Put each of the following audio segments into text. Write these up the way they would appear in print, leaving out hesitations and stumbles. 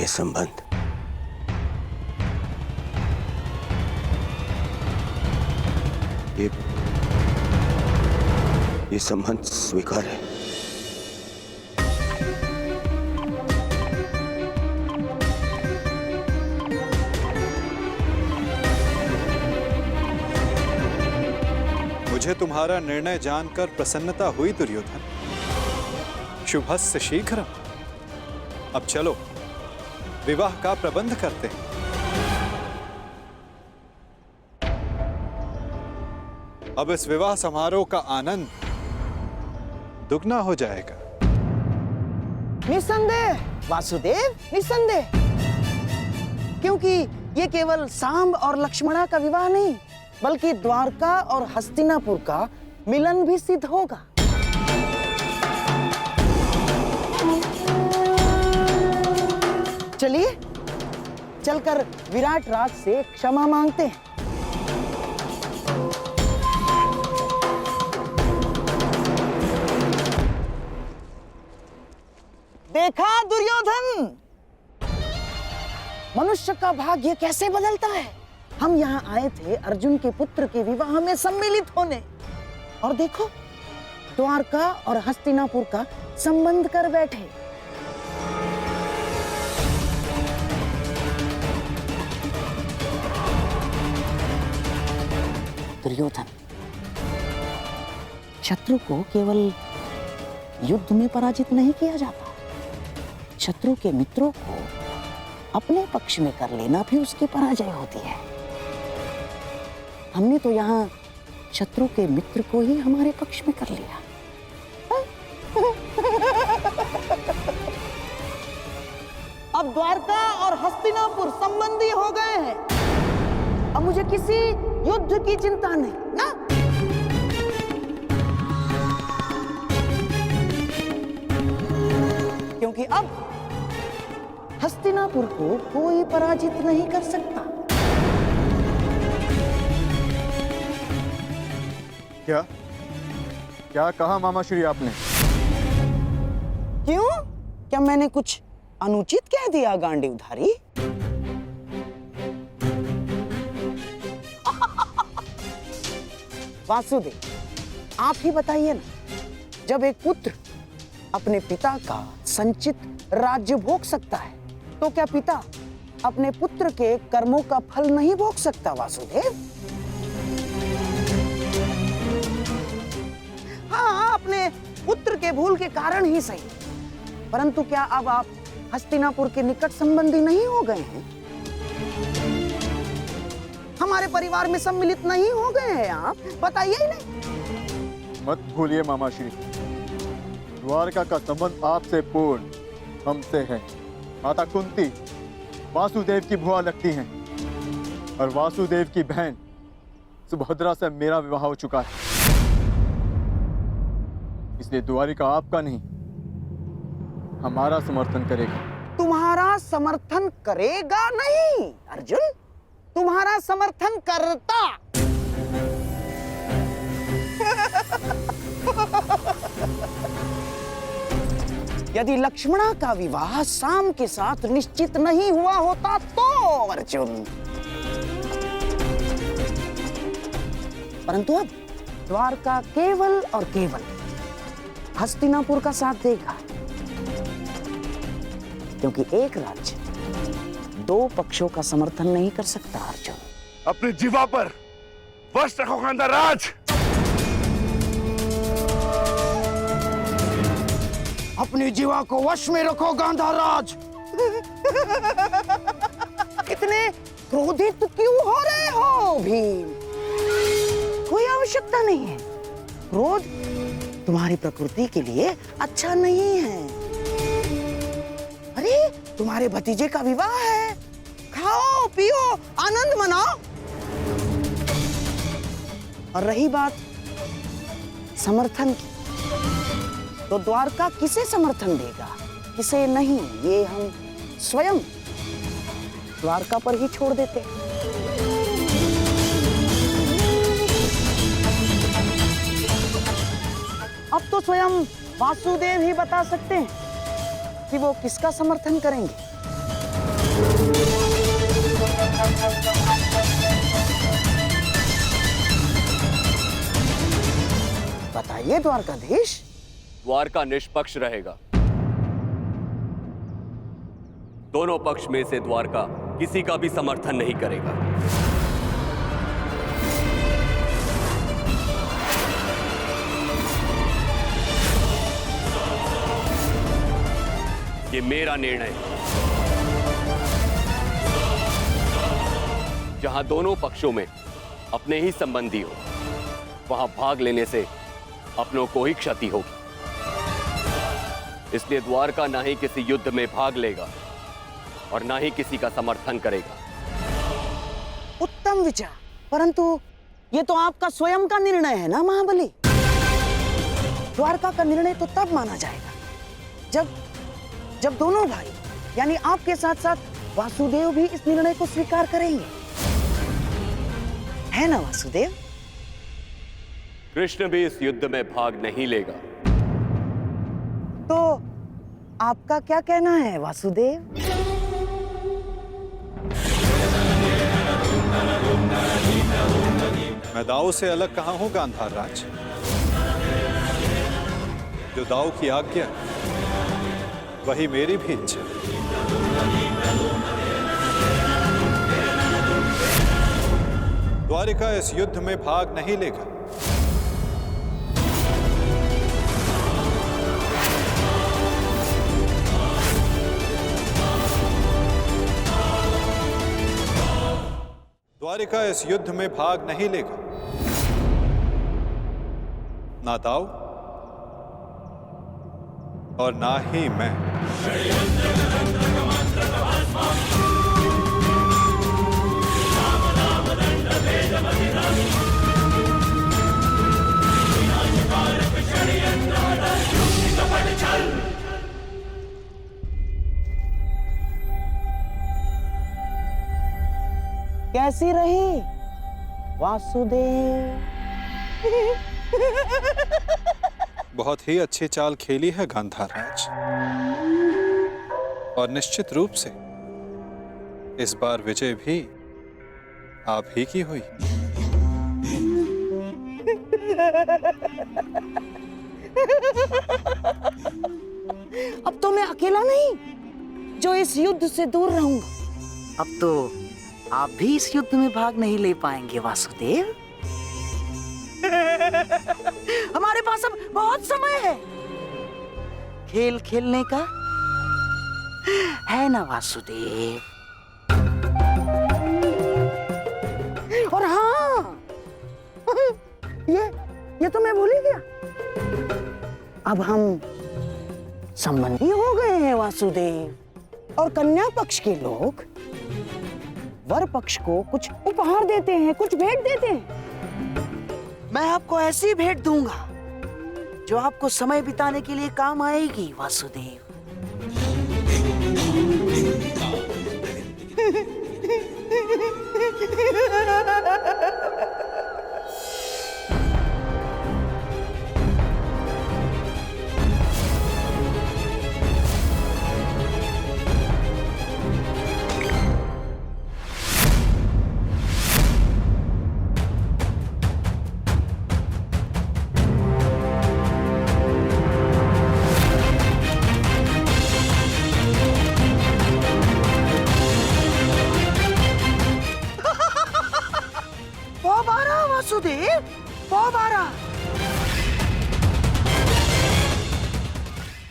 संबंध ये संबंध स्वीकार है। मुझे तुम्हारा निर्णय जानकर प्रसन्नता हुई दुर्योधन। शुभस्य शीघ्रम। अब चलो विवाह का प्रबंध करते हैं। अब इस विवाह समारोह का आनंद दुगना हो जाएगा। निस्संदेह वासुदेव, निस्संदेह, क्योंकि ये केवल सांब और लक्ष्मणा का विवाह नहीं, बल्कि द्वारका और हस्तिनापुर का मिलन भी सिद्ध होगा। चलिए चलकर विराट राज से क्षमा मांगते हैं। देखा दुर्योधन, मनुष्य का भाग्य कैसे बदलता है। हम यहाँ आए थे अर्जुन के पुत्र के विवाह में सम्मिलित होने, और देखो द्वारका और हस्तिनापुर का संबंध कर बैठे। दुर्योधन, शत्रु को केवल युद्ध में पराजित नहीं किया जाता, शत्रु के मित्रों को अपने पक्ष में कर लेना भी उसकी पराजय होती है। हमने तो यहाँ शत्रु के मित्र को ही हमारे पक्ष में कर लिया। अब द्वारका और हस्तिनापुर संबंधी हो गए हैं। अब मुझे किसी युद्ध की चिंता नहीं ना। क्योंकि अब हस्तिनापुर को कोई पराजित नहीं कर सकता। क्या क्या कहा मामाश्री आपने? क्यों? क्या मैंने कुछ अनुचित कह दिया गांडीवधारी? वासुदेव, आप ही बताइए ना, जब एक पुत्र अपने पिता का संचित राज्य भोग सकता है, तो क्या पिता अपने पुत्र के कर्मों का फल नहीं भोग सकता? वासुदेव, हाँ, अपने पुत्र के भूल के कारण ही सही, परंतु क्या अब आप हस्तिनापुर के निकट संबंधी नहीं हो गए हैं? हमारे परिवार में सम्मिलित नहीं हो गए हैं आप? बताइए ही नहीं। मत भूलिए मामाश्री, द्वारका का संबंध आपसे पूर्ण हमसे है। माता कुंती वासुदेव की भुआ लगती हैं, और वासुदेव की बहन सुभद्रा से मेरा विवाह हो चुका है। इसलिए द्वारिका आपका नहीं, हमारा समर्थन करेगा। तुम्हारा समर्थन करेगा नहीं अर्जुन, तुम्हारा समर्थन करता। यदि लक्ष्मणा का विवाह सांब के साथ निश्चित नहीं हुआ होता तो अर्जुन, परंतु अब द्वारका केवल और केवल हस्तिनापुर का साथ देगा, क्योंकि एक राज्य दो पक्षों का समर्थन नहीं कर सकता अर्जुन। अपनी जीवा पर वश रखो गांधार राज। अपनी जीवा को वश में रखो गांधार राज। इतने क्रोधित क्यों हो रहे हो भीम? कोई आवश्यकता नहीं है। क्रोध तुम्हारी प्रकृति के लिए अच्छा नहीं है। अरे तुम्हारे भतीजे का विवाह है, खाओ पियो आनंद मनाओ। और रही बात समर्थन की, तो द्वारका किसे समर्थन देगा, किसे नहीं, ये हम स्वयं द्वारका पर ही छोड़ देते। अब तो स्वयं वासुदेव ही बता सकते हैं कि वो किसका समर्थन करेंगे। बताइए द्वारकाधीश। द्वारका निष्पक्ष रहेगा। दोनों पक्ष में से द्वारका किसी का भी समर्थन नहीं करेगा। ये मेरा निर्णय है। जहां दोनों पक्षों में अपने ही संबंधी हो, वहां भाग लेने से अपनों को ही क्षति होगी। इसलिए द्वारका ना ही किसी युद्ध में भाग लेगा और ना ही किसी का समर्थन करेगा। उत्तम विचार, परंतु ये तो आपका स्वयं का निर्णय है ना महाबली। द्वारका का निर्णय तो तब माना जाएगा जब दोनों भाई यानी आपके साथ साथ वासुदेव भी इस निर्णय को स्वीकार करेंगे, है ना वासुदेव? कृष्ण भी इस युद्ध में भाग नहीं लेगा। तो आपका क्या कहना है वासुदेव? मैं दाऊ से अलग कहां हूं गांधार राज। जो दाऊ की आज्ञा वही मेरी भी इच्छा। द्वारिका इस युद्ध में भाग नहीं लेगा। द्वारिका इस युद्ध में भाग नहीं लेगा। ना दाऊ और ना ही मैं। कैसी रही वासुदेव? बहुत ही अच्छी चाल खेली है गांधार राज, और निश्चित रूप से इस बार विजय भी आप ही की हुई। अब तो मैं अकेला नहीं जो इस युद्ध से दूर रहूंगा। अब तो आप भी इस युद्ध में भाग नहीं ले पाएंगे वासुदेव। हमारे पास अब बहुत समय है खेल खेलने का, है ना वासुदेव? और हाँ, ये तो मैं भूल ही गया। अब हम संबंधी हो गए हैं वासुदेव, और कन्या पक्ष के लोग वर पक्ष को कुछ उपहार देते हैं, कुछ भेंट देते हैं। मैं आपको ऐसी भेंट दूंगा जो आपको समय बिताने के लिए काम आएगी वासुदेव। वासुदेव,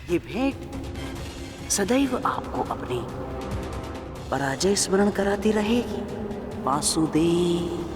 ये भेंट सदैव आपको अपनी पराजय स्मरण कराती रहेगी वासुदेव।